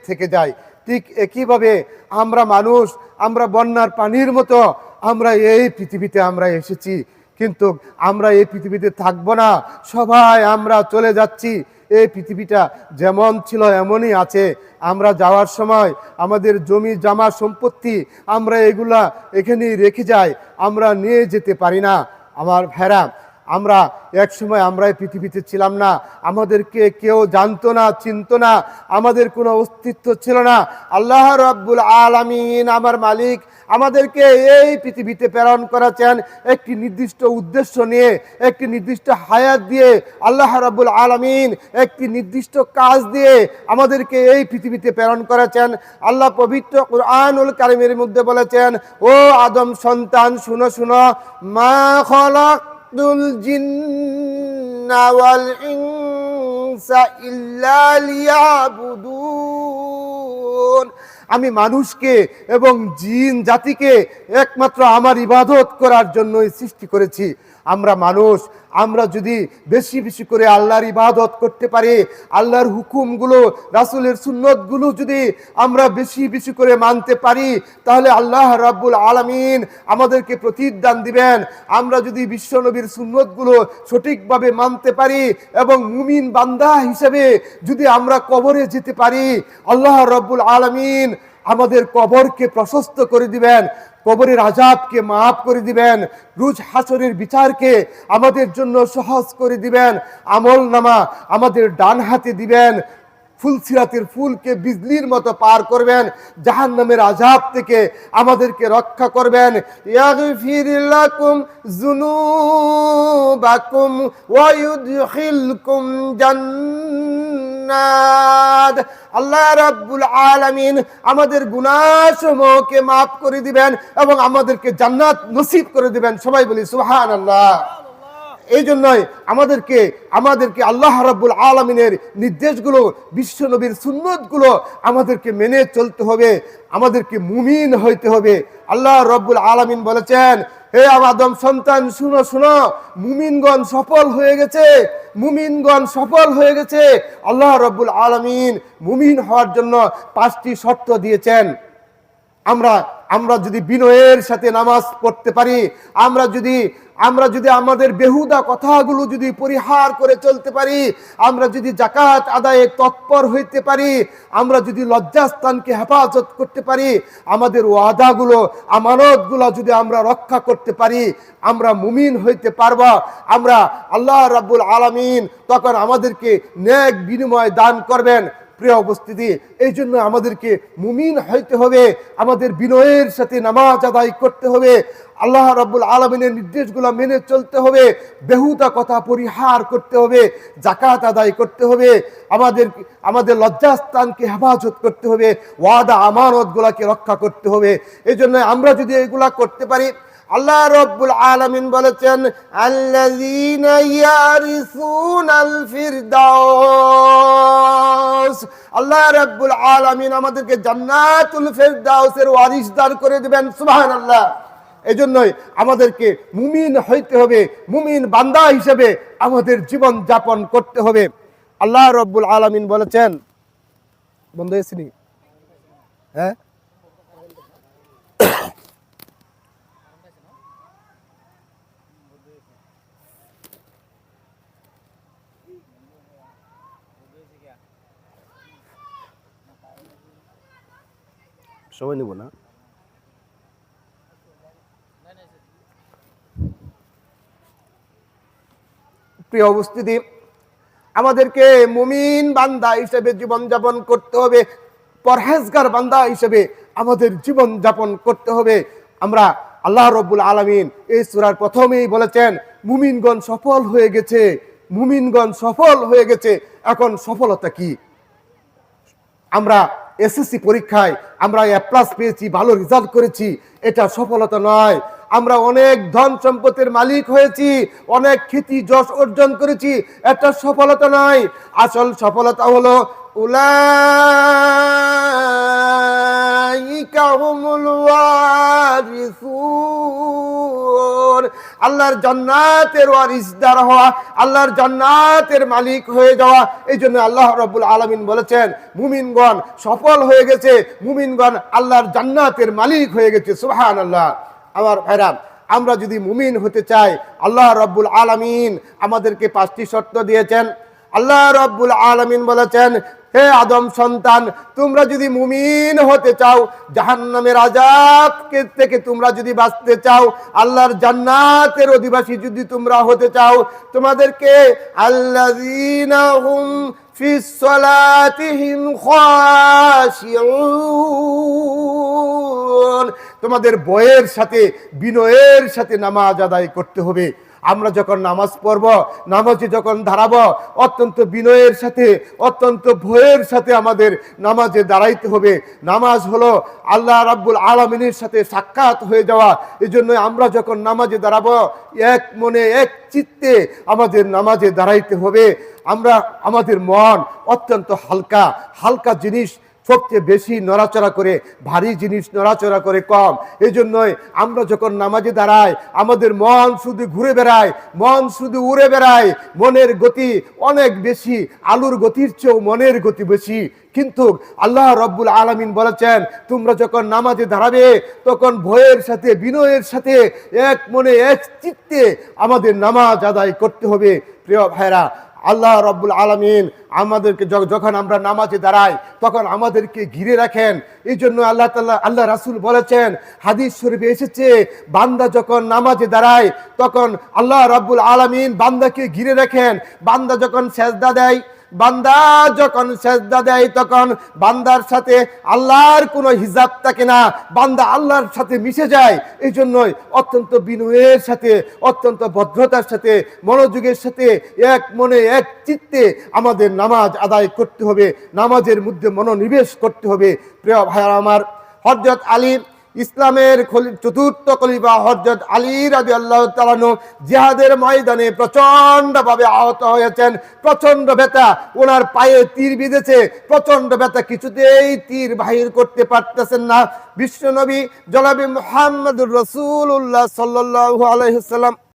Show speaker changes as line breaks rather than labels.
থেকে যায়। ঠিক একইভাবে আমরা মানুষ, আমরা বন্যার পানির মতো আমরা এই পৃথিবীতে আমরা এসেছি, কিন্তু আমরা এই পৃথিবীতে থাকবো না, সবাই আমরা চলে যাচ্ছি। এই পৃথিবীটা যেমন ছিল এমনই আছে। আমরা যাওয়ার সময় আমাদের জমি জামা সম্পত্তি আমরা এগুলা এখানেই রেখে যাই, আমরা নিয়ে যেতে পারি না। আমার ভাইরা, আমরা এক সময় আমরা এই পৃথিবীতে ছিলাম না, আমাদেরকে কেউ জানতো না, চিনতো না, আমাদের কোনো অস্তিত্ব ছিল না। আল্লাহ রাব্বুল আলামিন, আমার মালিক, আমাদেরকে এই পৃথিবীতে প্রেরণ করেছেন একটি নির্দিষ্ট উদ্দেশ্য নিয়ে, একটি নির্দিষ্ট হায়াত দিয়ে। আল্লাহ রাব্বুল আলামিন একটি নির্দিষ্ট কাজ দিয়ে আমাদেরকে এই পৃথিবীতে প্রেরণ করেছেন। আল্লাহ পবিত্র কুরআনুল কারীমের মধ্যে বলেছেন, ও আদম সন্তান, শুনো শুনো, মা খালাকতুল জিন্না ওয়াল ইনসা ইল্লা লিয়াবুদুন। আমি মানুষকে এবং জিন জাতিকে একমাত্র আমার ইবাদত করার জন্যই সৃষ্টি করেছি। আমরা মানুষ, আমরা যদি বেশি বেশি করে আল্লাহর ইবাদত করতে পারি, আল্লাহর হুকুমগুলো, রাসূলের সুন্নতগুলো যদি আমরা বেশি বেশি করে মানতে পারি, তাহলে আল্লাহ রাব্বুল আলামিন আমাদেরকে প্রতিদান দিবেন। আমরা যদি বিশ্বনবীর সুন্নতগুলো সঠিকভাবে মানতে পারি এবং মুমিন বান্দা হিসেবে যদি আমরা কবরে যেতে পারি, আল্লাহ রাব্বুল আলামিন আমাদের কবরকে প্রশস্ত করে দিবেন, কবরের আযাবকে মাফ করে দিবেন, রোজ হাসরের বিচারকে আমাদের জন্য সহজ করে দিবেন, আমলনামা আমাদের ডান হাতে দিবেন, ফুলসিরাতের ফুলকে বিজলির মতো পার করবেন, জাহান্নামের আযাব থেকে আমাদেরকে রক্ষা করবেন। ইয়াগফির লাকুম যুনুবাকুম ওয়া ইউদখিলকুম জান্নাত। আল্লাহ রাব্বুল আলামিন আমাদের গুনাহসমূহকে মাফ করে দিবেন এবং আমাদেরকে জান্নাত নসিব করে দিবেন। সবাই বলি সুবহানাল্লাহ। এই জন্যই আমাদেরকে আল্লাহ রাব্বুল আলামিনের নির্দেশগুলো, বিশ্বনবীর সুন্নতগুলো আমাদেরকে মেনে চলতে হবে, আমাদেরকে মুমিন হইতে হবে। আল্লাহ রাব্বুল আলামিন বলেছেন, হে আদম সন্তান, শুনো শুনো, মুমিনগণ সফল হয়ে গেছে, মুমিনগণ সফল হয়ে গেছে। আল্লাহ রাব্বুল আলামিন মুমিন হওয়ার জন্য 5টি শর্ত দিয়েছেন। আমরা যদি বিনয়ের সাথে নামাজ পড়তে পারি, আমরা যদি আমাদের বেহুদা কথাগুলো যদি পরিহার করে চলতে পারি, আমরা যদি যাকাত আদায়ে তৎপর হইতে পারি, আমরা যদি লজ্জাস্থানকে হেফাজত করতে পারি, আমাদের ওয়াদাগুলো, আমানতগুলো যদি আমরা রক্ষা করতে পারি, আমরা মুমিন হইতে পারবো। আমরা আল্লাহ রাব্বুল আলামিন তখন আমাদেরকে নেক বিনিময় দান করবেন। প্রিয় উপস্থিতি, এই জন্য আমাদেরকে মুমিন হইতে হবে, আমাদের বিনয়ের সাথে নামাজ আদায় করতে হবে, আল্লাহ রাব্বুল আলামিনের নির্দেশগুলো মেনে চলতে হবে, বেহুদা কথা পরিহার করতে হবে, যাকাত আদায় করতে হবে, আমাদের লজ্জাস্থানকে হেফাজত করতে হবে, ওয়াদা আমানতগুলোকে রক্ষা করতে হবে। এই জন্য আমরা যদি এগুলা করতে পারি, আল্লাহ রাব্বুল আলামিন বলেছেন, আল্লাযীনা ইয়ারিসুনাল ফিরদাউস। আল্লাহ রাব্বুল আলামিন আমাদেরকে জান্নাতুল ফিরদাউসের ওয়ারিসদার করে দিবেন। সুবহানাল্লাহ। এজন্যই আমাদেরকে মুমিন হইতে হবে, মুমিন বান্দা হিসেবে আমাদের জীবন যাপন করতে হবে। আল্লাহ রাব্বুল আলামিন বলেছেন, বন্ধ হয়েছিনি? হ্যাঁ, সময় নেব না। প্রিয় উপস্থিতি, আমাদেরকে মুমিন বান্দা হিসেবে জীবন যাপন করতে হবে, পরহেজগার বান্দা হিসেবে আমাদের জীবন যাপন করতে হবে। আমরা আল্লাহ রাব্বুল আলামিন এই সূরার প্রথমেই বলেছেন, মুমিনগণ সফল হয়ে গেছে, মুমিনগণ সফল হয়ে গেছে। এখন সফলতা কি? আমরা এসএসসি পরীক্ষায় আমরা এ+ পেয়েছি, ভালো রেজাল্ট করেছি, এটা সফলতা নয়। আমরা অনেক ধন সম্পদের মালিক হয়েছি, অনেক খ্যাতি যশ অর্জন করেছি, এটা সফলতা নয়। আসল সফলতা হলো উলাইকা হুমুল ওয়ারিসুন। আল্লাহর জান্নাতের ওয়ারিসদার হওয়া, আল্লাহর জান্নাতের মালিক হয়ে যাওয়া। এই জন্য আল্লাহ রাব্বুল আলামিন বলেছেন মুমিনগণ সফল হয়ে গেছে, মুমিনগণ আল্লাহর জান্নাতের মালিক হয়ে গেছে। সুবহানাল্লাহ। আমার ভাইরা, আমরা যদি মুমিন হতে চাই, আল্লাহ রাব্বুল আলামিন আমাদেরকে 5টি শর্ত দিয়েছেন। আল্লাহ রাব্বুল আলামিন বলেছেন, হে আদম সন্তান, তোমরা যদি মুমিন হতে চাও, জাহান্নামের আযাব থেকে তোমরা যদি বাঁচতে চাও, আল্লাহর জান্নাতের অধিবাসী যদি তোমরা হতে চাও, তোমাদেরকে আল্লাযীনা হুম ফিস সালাতিহিম খাশিউন, তোমাদের ভয়ের সাথে বিনয়ের সাথে নামাজ আদায় করতে হবে। আমরা যখন নামাজ পড়ব, নামাজে যখন দাঁড়াবো, অত্যন্ত বিনয়ের সাথে, অত্যন্ত ভয়ের সাথে আমাদের নামাজে দাঁড়াইতে হবে। নামাজ হলো আল্লাহ রাব্বুল আলামিনের সাথে সাক্ষাৎ হয়ে যাওয়া। এই জন্য আমরা যখন নামাজে দাঁড়াবো, এক মনে এক চিত্তে আমাদের নামাজে দাঁড়াইতে হবে। আমাদের মন অত্যন্ত হালকা, হালকা জিনিস সবচেয়ে বেশি নড়াচড়া করে, ভারী জিনিস নড়াচড়া করে কম। এই জন্যই আমরা যখন নামাজে দাঁড়াই, আমাদের মন শুধু ঘুরে বেড়ায়, মন শুধু উড়ে বেড়ায়, মনের গতি অনেক বেশি, আলুর গতির চেয়েও মনের গতি বেশি। কিন্তু আল্লাহ রাব্বুল আলামিন বলেছেন, তোমরা যখন নামাজে দাঁড়াবে তখন ভয়ের সাথে বিনয়ের সাথে এক মনে এক চিত্তে আমাদের নামাজ আদায় করতে হবে। প্রিয় ভাইরা, আল্লাহ রাব্বুল আলামিন আমাদেরকে যখন আমরা নামাজে দাঁড়াই তখন আমাদেরকে ঘিরে রাখেন। এই জন্য আল্লাহ রাসূল বলেছেন, হাদিস শরীফে এসেছে, বান্দা যখন নামাজে দাঁড়ায় তখন আল্লাহ রাব্বুল আলামিন বান্দাকে ঘিরে রাখেন। বান্দা যখন সেজদা দেয় তখন বান্দার সাথে আল্লাহর কোনো হিজাব থাকে না, বান্দা আল্লাহর সাথে মিশে যায়। এই জন্যই অত্যন্ত বিনয়ের সাথে, অত্যন্ত ভদ্রতার সাথে, মনোযোগের সাথে এক মনে এক চিত্তে আমাদের নামাজ আদায় করতে হবে, নামাজের মধ্যে মনোনিবেশ করতে হবে। প্রিয় ভাইরা আমার, হযরত আলী, ইসলামের চতুর্থ খলিফা হযরত আলী রাদিয়াল্লাহু তাআলা আনহু জিহাদের ময়দানে প্রচন্ডভাবে আহত হয়েছেন। প্রচন্ড ব্যথা, ওনার পায়ে তীর বিঁধেছে, প্রচন্ড ব্যথা, কিছুতেই তীর বাহির করতে পারতেছেন না। বিশ্বনবী জনাবে মুহাম্মদুর রাসূলুল্লাহ সাল্লাল্লাহু আলাইহি ওয়াসাল্লাম